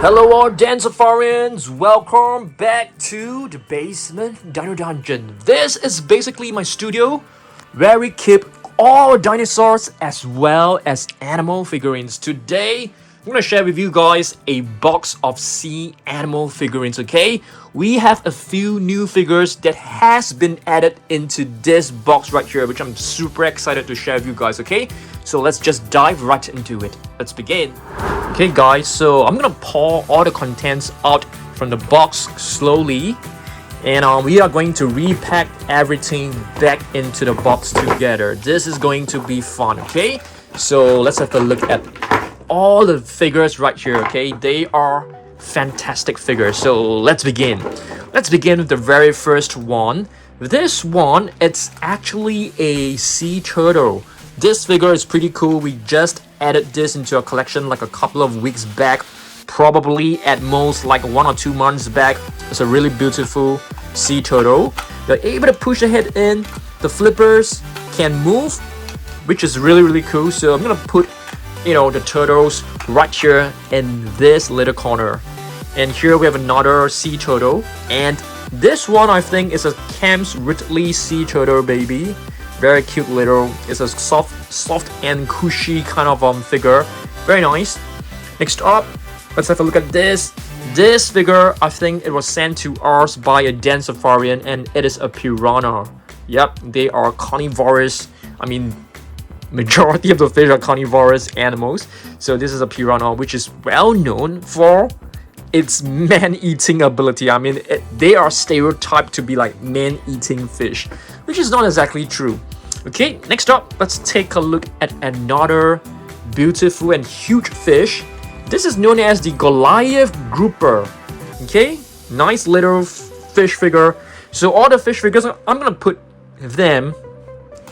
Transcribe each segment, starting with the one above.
Hello all Dancefarians, welcome back to the basement dino dungeon. This is basically my studio where we keep all dinosaurs as well as animal figurines. Today I'm gonna share with you guys a box of sea animal figurines, okay? We have a few new figures that has been added into this box right here, which I'm super excited to share with you guys, okay? So let's just dive right into it. Let's begin. Okay guys, so I'm gonna pour all the contents out from the box slowly, and we are going to repack everything back into the box together. This is going to be fun, okay? So let's have a look at all the figures right here, okay? They are fantastic figures. So let's begin. Let's begin with the very first one. This one, it's actually a sea turtle. This figure is pretty cool. We just added this into our collection like a couple of weeks back, probably at most like 1 or 2 months back. It's a really beautiful sea turtle. You're able to push the head in. The flippers can move, which is really cool. So I'm gonna put, you know, the turtles right here in this little corner. And here we have another sea turtle, and this one I think is a Cam's Ridley sea turtle baby. Very cute little, it's a soft and cushy kind of figure. Very nice. Next up, let's have a look at this. This figure, I think it was sent to us by a Dancefarian, and it is a piranha. Yep, they are carnivorous. I mean, majority of the fish are carnivorous animals. So this is a piranha, which is well known for its man-eating ability. I mean, they are stereotyped to be like man-eating fish, which is not exactly true. Okay, next up, let's take a look at another beautiful and huge fish. This is known as the Goliath grouper. Okay, nice little fish figure. So all the fish figures, I'm gonna put them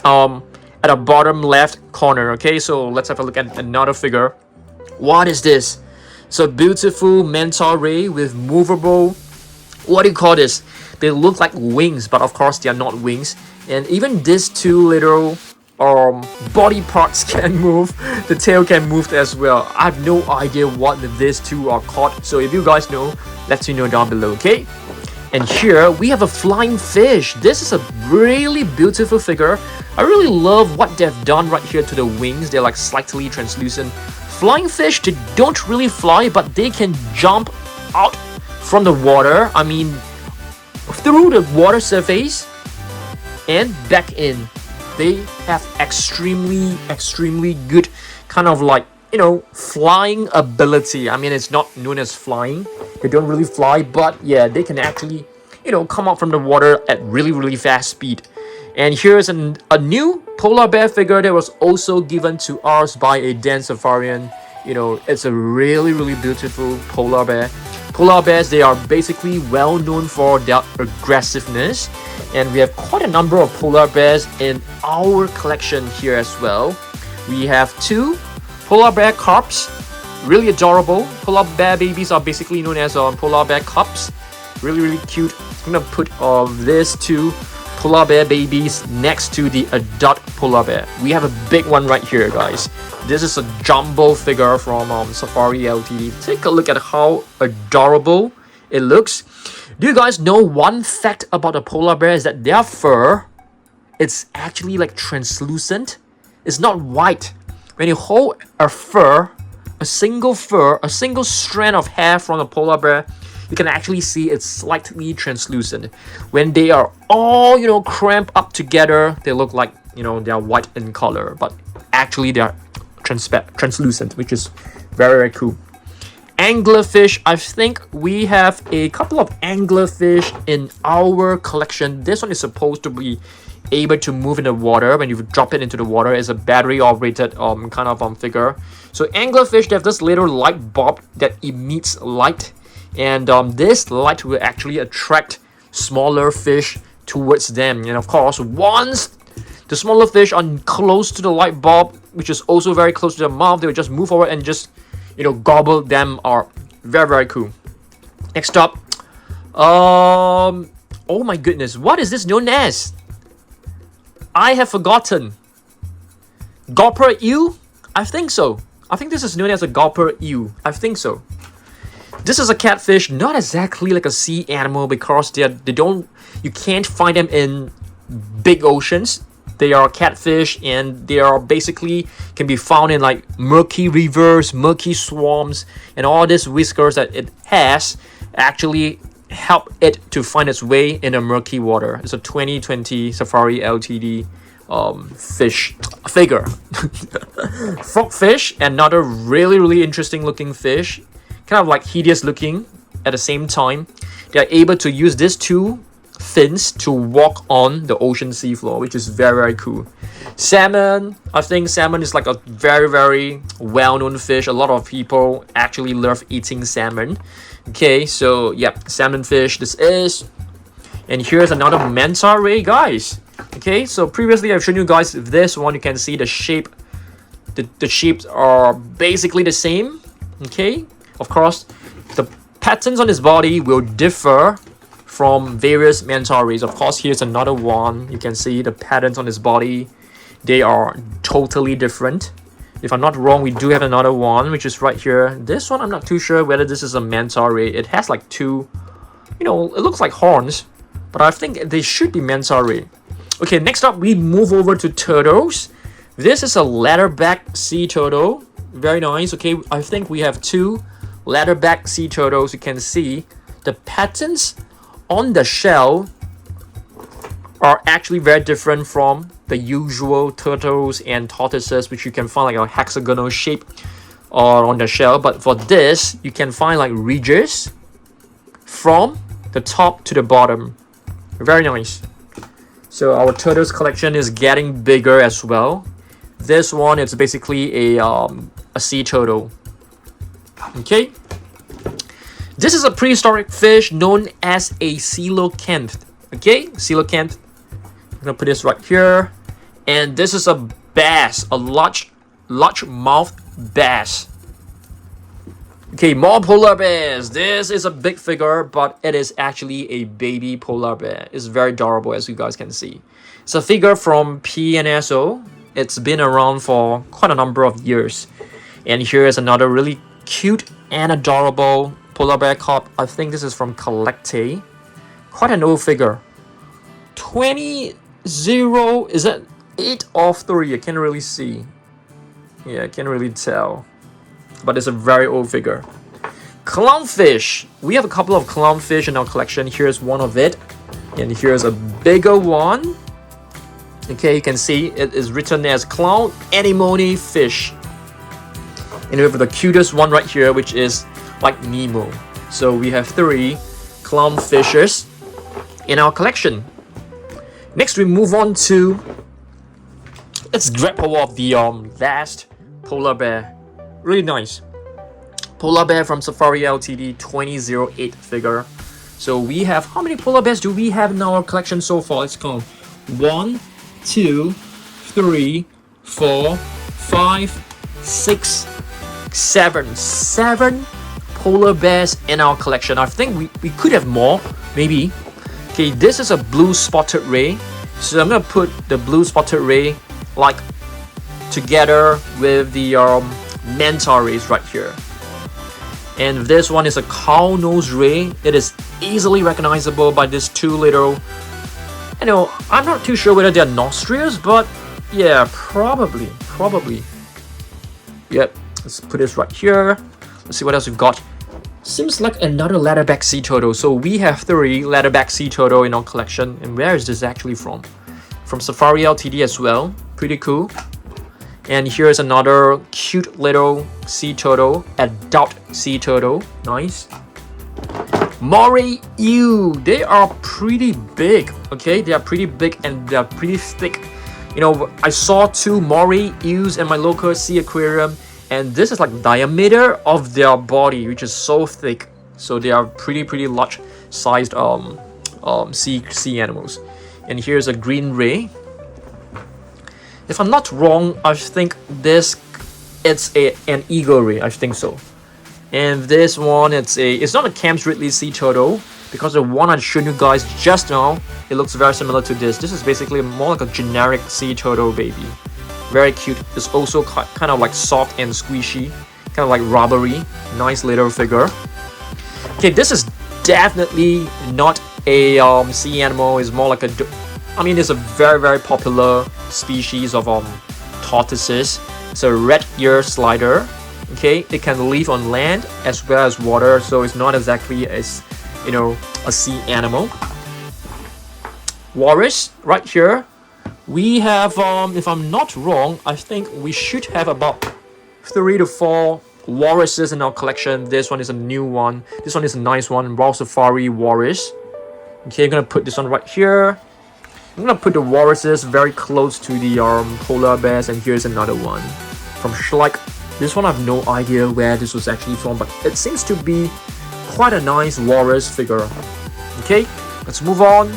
at the bottom left corner. Okay, so let's have a look at another figure. What is this? So beautiful manta ray with movable, what do you call this? They look like wings, but of course they are not wings. And even these two little body parts can move. The tail can move as well. I have no idea what these two are called. So if you guys know, let me know down below, okay? And here we have a flying fish. This is a really beautiful figure. I really love what they've done right here to the wings. They're like slightly translucent. Flying fish, they don't really fly, but they can jump out from the water. I mean, through the water surface and back in. They have extremely good kind of like, you know, flying ability. I mean, it's not known as flying. They don't really fly, but yeah, they can actually, you know, come out from the water at really fast speed. And here's a new polar bear figure that was also given to us by a Dancefarian. You know, it's a really beautiful polar bear. Polar bears, they are basically well known for their aggressiveness, and we have quite a number of polar bears in our collection here as well. We have 2 polar bear cubs, really adorable. Polar bear babies are basically known as polar bear cubs. Really cute. I'm gonna put these 2 polar bear babies next to the adult polar bear. We have a big one right here, guys. This is a jumbo figure from Safari Ltd. Take a look at how adorable it looks. Do you guys know one fact about the polar bear is that their fur, it's actually like translucent. It's not white. When you hold a single strand of hair from a polar bear, you can actually see it's slightly translucent. When they are all, you know, cramped up together, they look like, you know, they are white in color, but actually they are translucent, which is very cool. Anglerfish, I think we have a couple of anglerfish in our collection. This one is supposed to be able to move in the water. When you drop it into the water, it's a battery operated kind of figure. So anglerfish, they have this little light bulb that emits light, and this light will actually attract smaller fish towards them. And of course, once the smaller fish are close to the light bulb, which is also very close to the mouth, they will just move forward and just, you know, gobble them up. Very cool. Next up, oh my goodness, what is this known as? I have forgotten. Gopper eel? I think so. I think this is known as a gopper eel. I think so. This is a catfish, not exactly like a sea animal because you can't find them in big oceans. They are catfish and they are basically can be found in like murky rivers, murky swamps, and all these whiskers that it has actually help it to find its way in a murky water. It's a 2020 Safari Ltd fish figure. Frogfish, another really interesting looking fish, kind of like hideous looking at the same time. They are able to use these two fins to walk on the ocean seafloor, which is very cool. Salmon, I think salmon is like a very well-known fish. A lot of people actually love eating salmon. Okay, so yep, salmon fish this is. And here's another manta ray, guys. Okay, so previously I've shown you guys this one. You can see the shape, the shapes are basically the same. Okay, of course the patterns on his body will differ from various manta rays. Of course, here's another one. You can see the patterns on his body, they are totally different. If I'm not wrong, we do have another one, which is right here. This one, I'm not too sure whether this is a manta ray. It has like two, it looks like horns, but I think they should be manta ray. Okay, next up, we move over to turtles. This is a leatherback sea turtle. Very nice. Okay, I think we have two leatherback sea turtles. You can see the patterns on the shell are actually very different from the usual turtles and tortoises, which you can find like a hexagonal shape on the shell. But for this, you can find like ridges from the top to the bottom. Very nice. So our turtles collection is getting bigger as well. This one is basically a sea turtle. Okay. This is a prehistoric fish known as a coelacanth. Okay, coelacanth. I'm gonna put this right here. And this is a bass, a large mouth bass. Okay, more polar bears. This is a big figure, but it is actually a baby polar bear. It's very adorable, as you guys can see. It's a figure from PNSO. It's been around for quite a number of years. And here is another really cute and adorable polar bear cub. I think this is from Collecte. Quite an old figure. 20, is that 8 or 3? I can't really see. Yeah, I can't really tell. But it's a very old figure. Clownfish. We have a couple of clownfish in our collection. Here's one of it. And here's a bigger one. Okay, you can see it is written as clown anemone fish. And we have the cutest one right here, which is like Nemo. So we have 3 clownfishes in our collection. Next, we move on to, let's grab hold of the vast polar bear. Really nice. Polar bear from Safari Ltd 2008 figure. So we have, how many polar bears do we have in our collection so far? Let's count. 1, 2, 3, 4, 5, 6, 7. 7 polar bears in our collection. I think we could have more, maybe. Okay, this is a blue spotted ray. So I'm gonna put the blue spotted ray like together with the manta rays right here. And this one is a cow nose ray. It is easily recognizable by these 2 little, I'm not too sure whether they're nostrils, but yeah, probably. Yep, let's put this right here. Let's see what else we've got. Seems like another leatherback sea turtle. So we have 3 leatherback sea turtle in our collection. And where is this actually from? From Safari Ltd as well. Pretty cool. And here's another cute little sea turtle, adult sea turtle. Nice. Moray Eel. They are pretty big. Okay, they are pretty big and they are pretty thick. I saw 2 Moray Eels in my local sea aquarium. And this is like diameter of their body, which is so thick. So they are pretty large sized sea animals. And here's a green ray. If I'm not wrong, I think it's an eagle ray. I think so. And this one, it's not a Cam's Ridley sea turtle, because the one I showed you guys just now, it looks very similar to this. This is basically more like a generic sea turtle baby. Very cute. It's also kind of like soft and squishy, kind of like rubbery. Nice little figure. Okay, this is definitely not a sea animal. It's more like a, I mean, it's a very popular species of tortoises. It's a red ear slider. Okay, it can live on land as well as water, so it's not exactly as, you know, a sea animal. Walrus right here. We have, if I'm not wrong, I think we should have about 3 to 4 walruses in our collection. This one is a new one. This one is a nice one, Royal Safari Walrus. Okay, I'm gonna put this one right here. I'm gonna put the walruses very close to the polar bears, and here's another one from Schleich. This one I have no idea where this was actually from, but it seems to be quite a nice walrus figure. Okay, let's move on.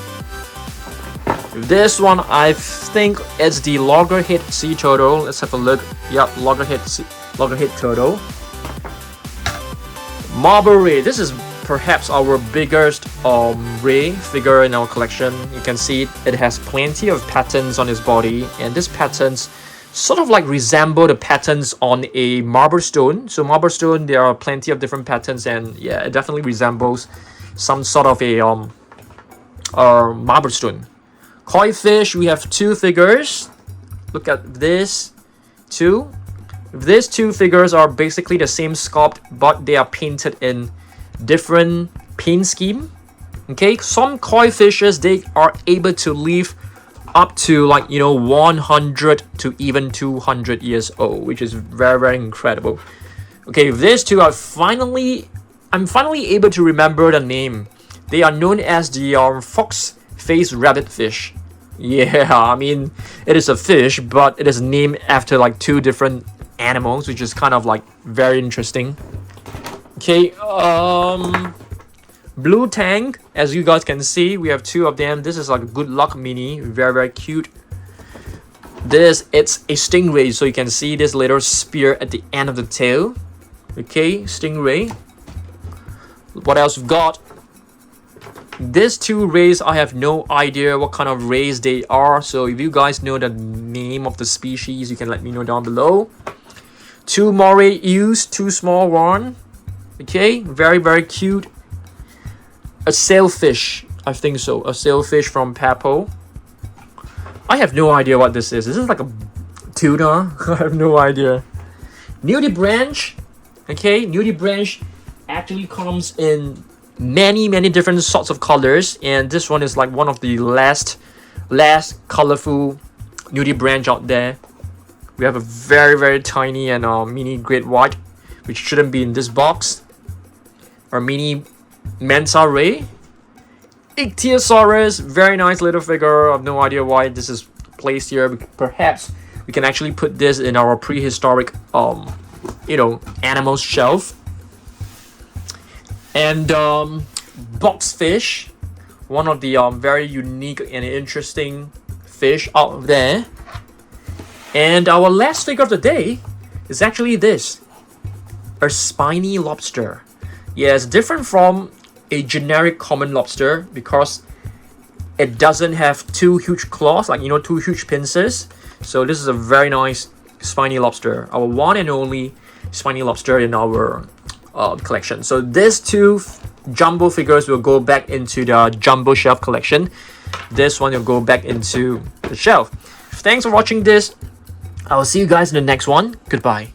This one I think it's the loggerhead sea turtle. Let's have a look. Yep, loggerhead turtle. Marble ray. This is perhaps our biggest ray figure in our collection. You can see it has plenty of patterns on its body, and these patterns sort of like resemble the patterns on a marble stone. So marble stone, there are plenty of different patterns, and yeah, it definitely resembles some sort of a marble stone. Koi fish, we have 2 figures. Look at this, 2. These 2 figures are basically the same sculpt, but they are painted in different paint scheme. Okay, some koi fishes, they are able to live up to, like, you know, 100 to even 200 years old, which is very incredible. Okay, these 2 are I'm finally able to remember the name. They are known as the fox-faced rabbit fish. Yeah, I mean, it is a fish, but it is named after like 2 different animals, which is kind of like very interesting. Okay, blue Tang, as you guys can see, we have 2 of them. This is like a good luck mini, very cute. This, it's a stingray, so you can see this little spear at the end of the tail. Okay, stingray. What else we've got? These 2 rays, I have no idea what kind of rays they are, so if you guys know the name of the species, you can let me know down below. 2 Moray Eels, 2 small one. Okay, very cute. A sailfish, I think so, a sailfish from Papo. I have no idea what this is. Is this like a tuna? I have no idea. Nudibranch. Okay, nudibranch actually comes in many different sorts of colors, and this one is like one of the last colorful nudibranch out there. We have a very tiny and mini great white, which shouldn't be in this box. Our mini Manta ray. Ichthyosaurus, very nice little figure. I have no idea why this is placed here. Perhaps we can actually put this in our prehistoric you know, animals shelf. And boxfish, one of the very unique and interesting fish out there. And our last figure of the day is actually this, a spiny lobster. Yeah, it's different from a generic common lobster because it doesn't have 2 huge claws, like, you know, 2 huge pincers. So this is a very nice spiny lobster, our one and only spiny lobster in our collection. So these 2 jumbo figures will go back into the jumbo shelf collection. This one will go back into the shelf. Thanks for watching this. I'll see you guys in the next one. Goodbye.